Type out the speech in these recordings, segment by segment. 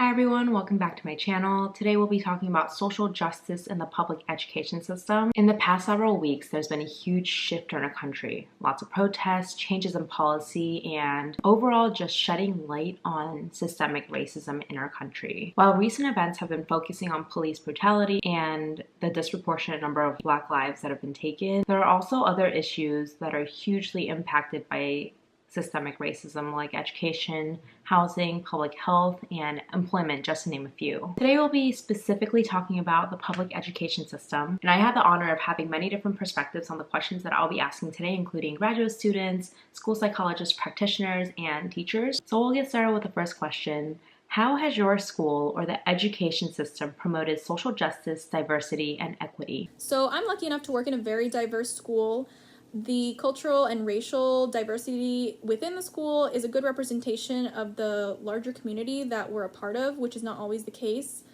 Hi everyone, welcome back to my channel. Today we'll be talking about social justice in the public education system. In the past several weeks, there's been a huge shift in our country. Lots of protests, changes in policy, and overall just shedding light on systemic racism in our country. While recent events have been focusing on police brutality and the disproportionate number of Black lives that have been taken, there are also other issues that are hugely impacted by systemic racism like education, housing, public health, and employment, just to name a few. Today we'll be specifically talking about the public education system, and I had the honor of having many different perspectives on the questions that I'll be asking today, including graduate students, school psychologists, practitioners, and teachers. So we'll get started with the first question. How has your school or the education system promoted social justice, diversity, and equity? So I'm lucky enough to work in a very diverse school. The cultural and racial diversity within the school is a good representation of the larger community that we're a part of, which is not always the case.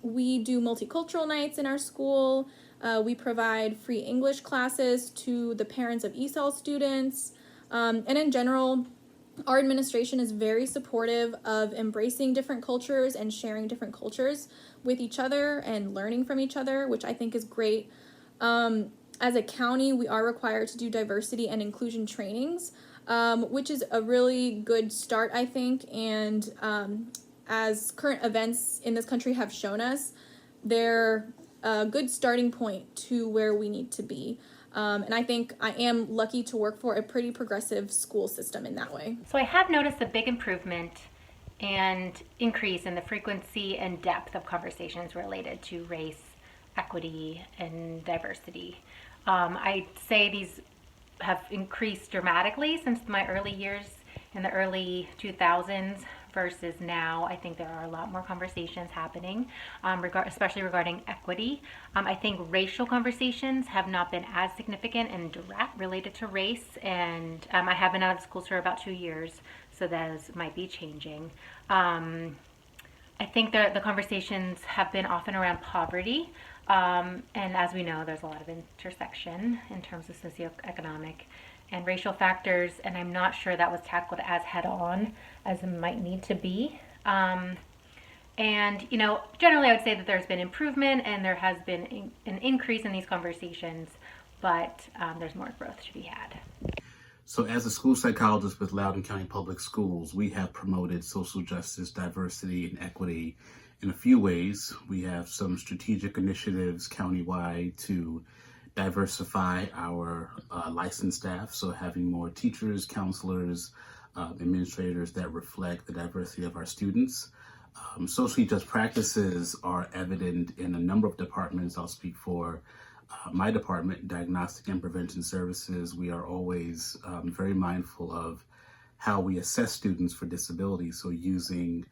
We do multicultural nights in our school. We provide free English classes to the parents of ESOL students. And in general, our administration is very supportive of embracing different cultures and sharing different cultures with each other and learning from each other, which I think is great. As a county, we are required to do diversity and inclusion trainings, which is a really good start, I think. And as current events in this country have shown us, they're a good starting point to where we need to be. And I think I am lucky to work for a pretty progressive school system in that way. So I have noticed a big improvement and increase in the frequency and depth of conversations related to race, equity, and diversity. I'd say these have increased dramatically since my early years in the early 2000s versus now. I think there are a lot more conversations happening, especially regarding equity. I think racial conversations have not been as significant and direct related to race, and I have been out of school for about 2 years, so those might be changing. I think the conversations have been often around poverty, and as we know, there's a lot of intersection in terms of socioeconomic and racial factors, and I'm not sure that was tackled as head-on as it might need to be. And, generally I would say that there's been improvement and there has been an increase in these conversations, but there's more growth to be had. So as a school psychologist with Loudoun County Public Schools, we have promoted social justice, diversity, and equity in a few ways. We have some strategic initiatives countywide to diversify our licensed staff, so having more teachers, counselors, administrators that reflect the diversity of our students. Socially just practices are evident in a number of departments. I'll speak for my department, Diagnostic and Prevention Services. We are always very mindful of how we assess students for disability, so using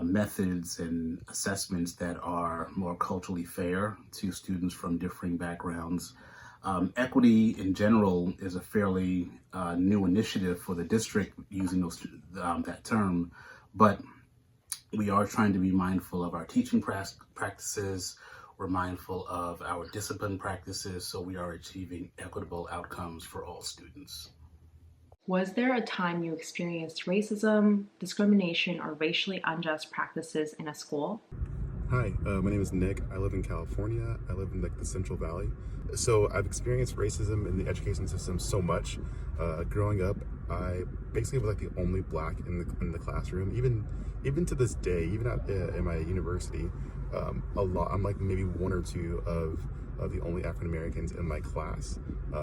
methods and assessments that are more culturally fair to students from differing backgrounds. Equity in general is a fairly new initiative for the district using that term, but we are trying to be mindful of our teaching practices. We're mindful of our discipline practices, so we are achieving equitable outcomes for all students. Was there a time you experienced racism, discrimination, or racially unjust practices in a school? Hi, my name is Nick. I live in California. I live in the Central Valley. So I've experienced racism in the education system so much. Growing up, I basically was like the only Black in the classroom. Even to this day, even in my university, I'm like maybe one or two of the only African Americans in my class.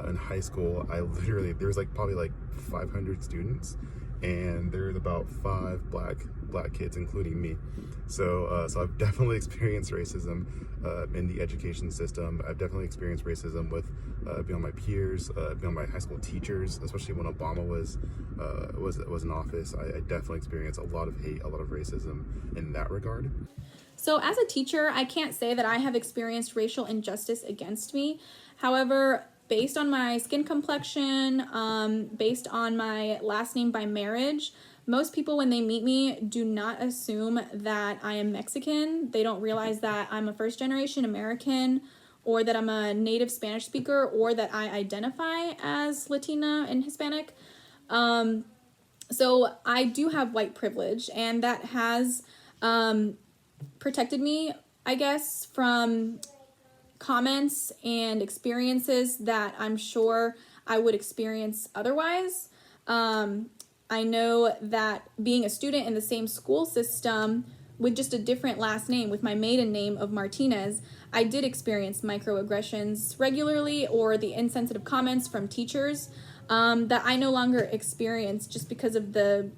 In high school, there was probably 500 students, and there's about 5 black kids, including me. So I've definitely experienced racism in the education system. I've definitely experienced racism with beyond my peers, beyond my high school teachers, especially when Obama was in office. I definitely experienced a lot of hate, a lot of racism in that regard. So as a teacher, I can't say that I have experienced racial injustice against me. However, based on my skin complexion, based on my last name by marriage, most people when they meet me do not assume that I am Mexican. They don't realize that I'm a first-generation American, or that I'm a native Spanish speaker, or that I identify as Latina and Hispanic. So I do have white privilege, and that has protected me, I guess, from comments and experiences that I'm sure I would experience otherwise. I know that being a student in the same school system with just a different last name, with my maiden name of Martinez, I did experience microaggressions regularly or the insensitive comments from teachers that I no longer experience just because of the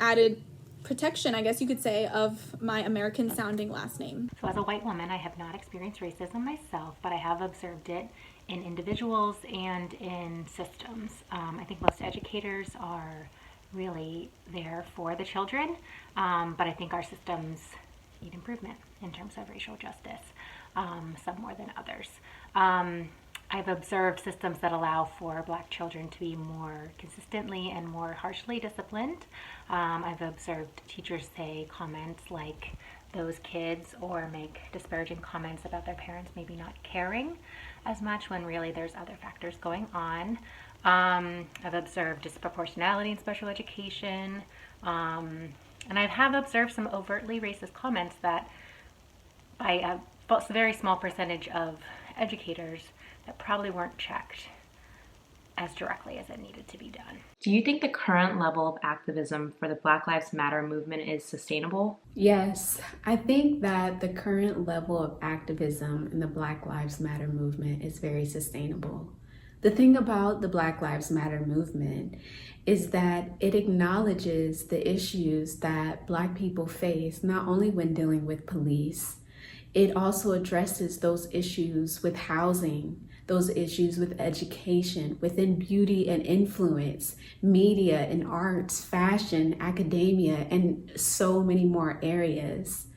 added protection, I guess you could say, of my American sounding last name. So as a white woman, I have not experienced racism myself, but I have observed it in individuals and in systems. I think most educators are really there for the children, but I think our systems need improvement in terms of racial justice, some more than others. I've observed systems that allow for Black children to be more consistently and more harshly disciplined. I've observed teachers say comments like those kids or make disparaging comments about their parents maybe not caring as much when really there's other factors going on. I've observed disproportionality in special education, and I have observed some overtly racist comments that by a very small percentage of educators that probably weren't checked as directly as it needed to be done. Do you think the current level of activism for the Black Lives Matter movement is sustainable? Yes, I think that the current level of activism in the Black Lives Matter movement is very sustainable. The thing about the Black Lives Matter movement is that it acknowledges the issues that Black people face, not only when dealing with police. It also addresses those issues with housing, those issues with education, within beauty and influence, media and arts, fashion, academia, and so many more areas.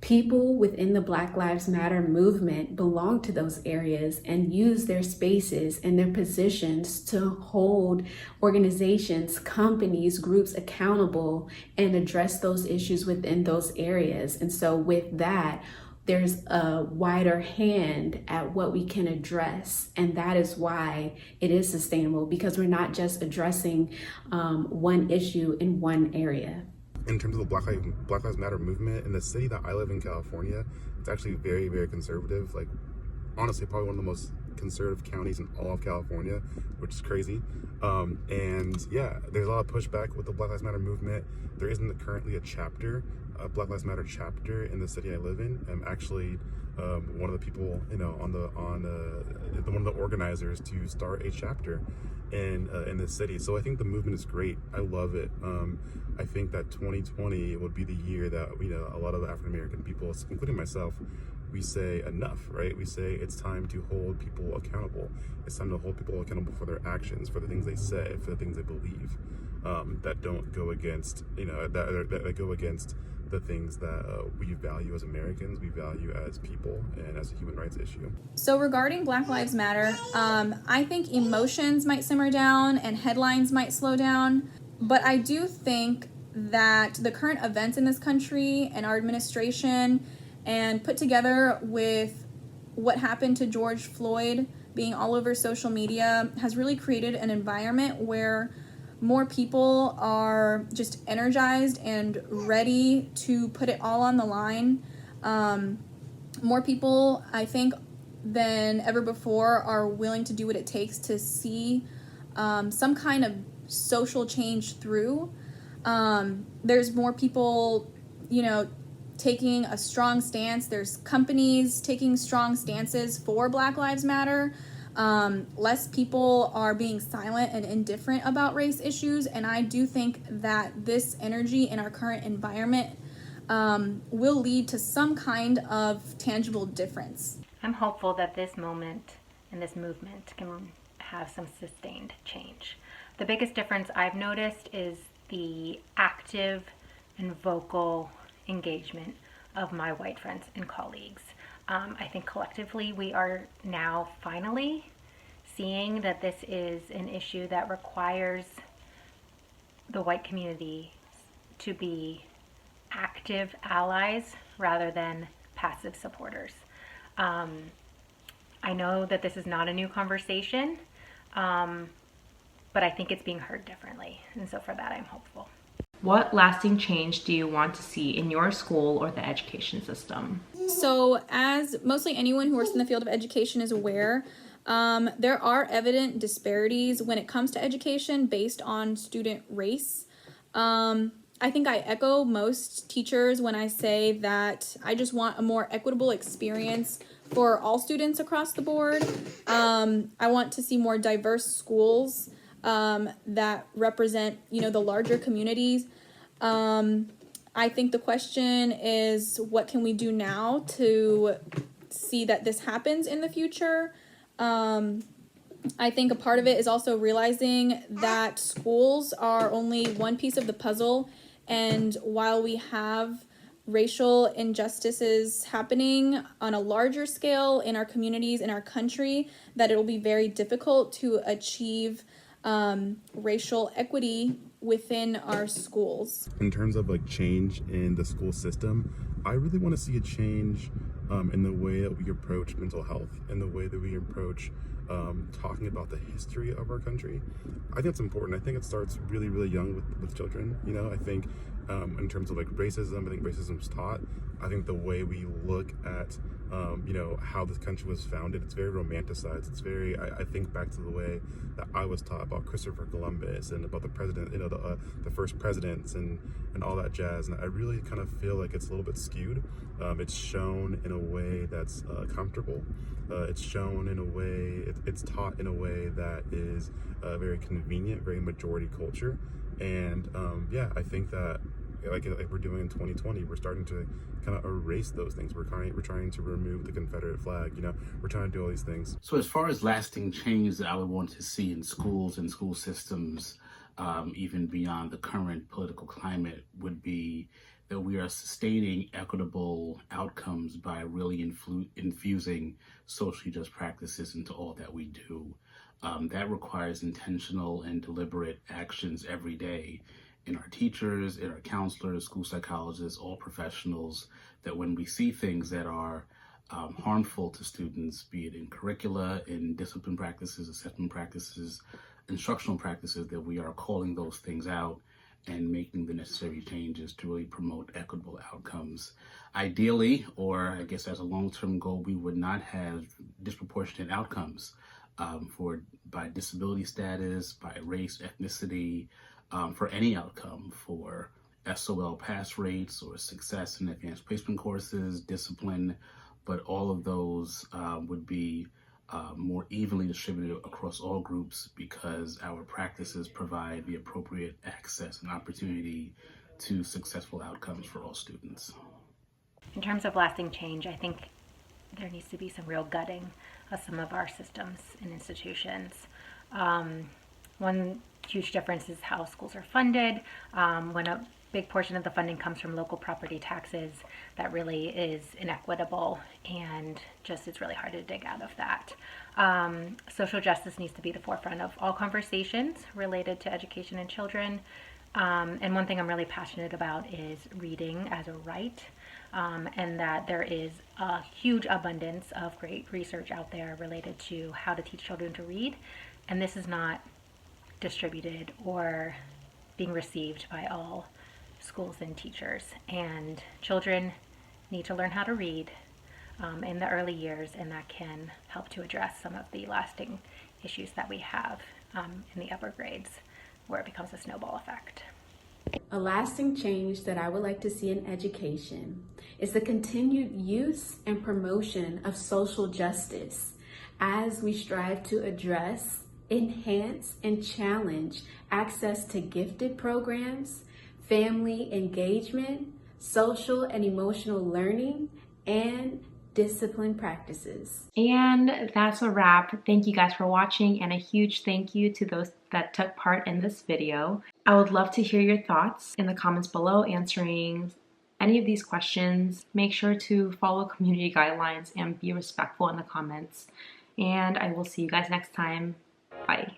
People within the Black Lives Matter movement belong to those areas and use their spaces and their positions to hold organizations, companies, groups accountable and address those issues within those areas. And so with that, there's a wider hand at what we can address. And that is why it is sustainable, because we're not just addressing one issue in one area. In terms of the Black Lives Matter movement in the city that I live in, California, it's actually very, very conservative. Like, honestly, probably one of the most conservative counties in all of California, which is crazy. And yeah, there's a lot of pushback with the Black Lives Matter movement. There isn't currently a Black Lives Matter chapter in the city I live in. I'm actually one of the people, one of the organizers to start a chapter in the city. So I think the movement is great. I love it. I think that 2020 would be the year that a lot of the African American people, including myself, we say enough, right? We say it's time to hold people accountable. It's time to hold people accountable for their actions, for the things they say, for the things they believe, that don't go against, that go against the things that we value as Americans, we value as people, and as a human rights issue. So regarding Black Lives Matter, I think emotions might simmer down and headlines might slow down, but I do think that the current events in this country and our administration, and put together with what happened to George Floyd being all over social media, has really created an environment where more people are just energized and ready to put it all on the line. More people, I think, than ever before are willing to do what it takes to see some kind of social change through. There's more people, taking a strong stance. There's companies taking strong stances for Black Lives Matter. Less people are being silent and indifferent about race issues, and I do think that this energy in our current environment will lead to some kind of tangible difference. I'm hopeful that this moment and this movement can have some sustained change. The biggest difference I've noticed is the active and vocal engagement of my white friends and colleagues. I think collectively we are now finally seeing that this is an issue that requires the white community to be active allies rather than passive supporters. I know that this is not a new conversation, but I think it's being heard differently, and so for that I'm hopeful. What lasting change do you want to see in your school or the education system? So, as mostly anyone who works in the field of education is aware, there are evident disparities when it comes to education based on student race. I think I echo most teachers when I say that I just want a more equitable experience for all students across the board. I want to see more diverse schools that represent, the larger communities. I think the question is, what can we do now to see that this happens in the future? I think a part of it is also realizing that schools are only one piece of the puzzle, and while we have racial injustices happening on a larger scale in our communities, in our country, that it will be very difficult to achieve racial equity within our schools. In terms of like change in the school system, I really want to see a change in the way that we approach mental health, in the way that we approach talking about the history of our country. I think it's important. I think it starts really, really young with children. I think in terms of like racism, I think racism is taught. I think the way we look at how this country was founded, it's very romanticized. It's very, I think back to the way that I was taught about Christopher Columbus and about the president, the first presidents and all that jazz. And I really kind of feel like it's a little bit skewed. It's shown in a way that's comfortable. It's shown in a way, it's taught in a way that is very convenient, very majority culture. And I think that like we're doing in 2020, we're starting to kind of erase those things. We're trying to remove the Confederate flag. We're trying to do all these things. So as far as lasting change that I would want to see in schools and school systems, even beyond the current political climate, would be that we are sustaining equitable outcomes by really infusing socially just practices into all that we do. That requires intentional and deliberate actions every day in our teachers, in our counselors, school psychologists, all professionals, that when we see things that are harmful to students, be it in curricula, in discipline practices, assessment practices, instructional practices, that we are calling those things out and making the necessary changes to really promote equitable outcomes. Ideally, or I guess as a long-term goal, we would not have disproportionate outcomes by disability status, by race, ethnicity, for any outcome, for SOL pass rates or success in advanced placement courses, discipline, but all of those would be more evenly distributed across all groups because our practices provide the appropriate access and opportunity to successful outcomes for all students. In terms of lasting change, I think there needs to be some real gutting of some of our systems and institutions. One huge difference is how schools are funded. When a big portion of the funding comes from local property taxes, that really is inequitable, and just it's really hard to dig out of that. Social justice needs to be the forefront of all conversations related to education and children. And one thing I'm really passionate about is reading as a right, and that there is a huge abundance of great research out there related to how to teach children to read, and this is not distributed or being received by all schools and teachers. And children need to learn how to read in the early years, and that can help to address some of the lasting issues that we have in the upper grades, where it becomes a snowball effect. A lasting change that I would like to see in education is the continued use and promotion of social justice as we strive to address, enhance, and challenge access to gifted programs, family engagement, social and emotional learning, and discipline practices. And that's a wrap. Thank you guys for watching, and a huge thank you to those that took part in this video. I would love to hear your thoughts in the comments below answering any of these questions. Make sure to follow community guidelines and be respectful in the comments. And I will see you guys next time. Bye.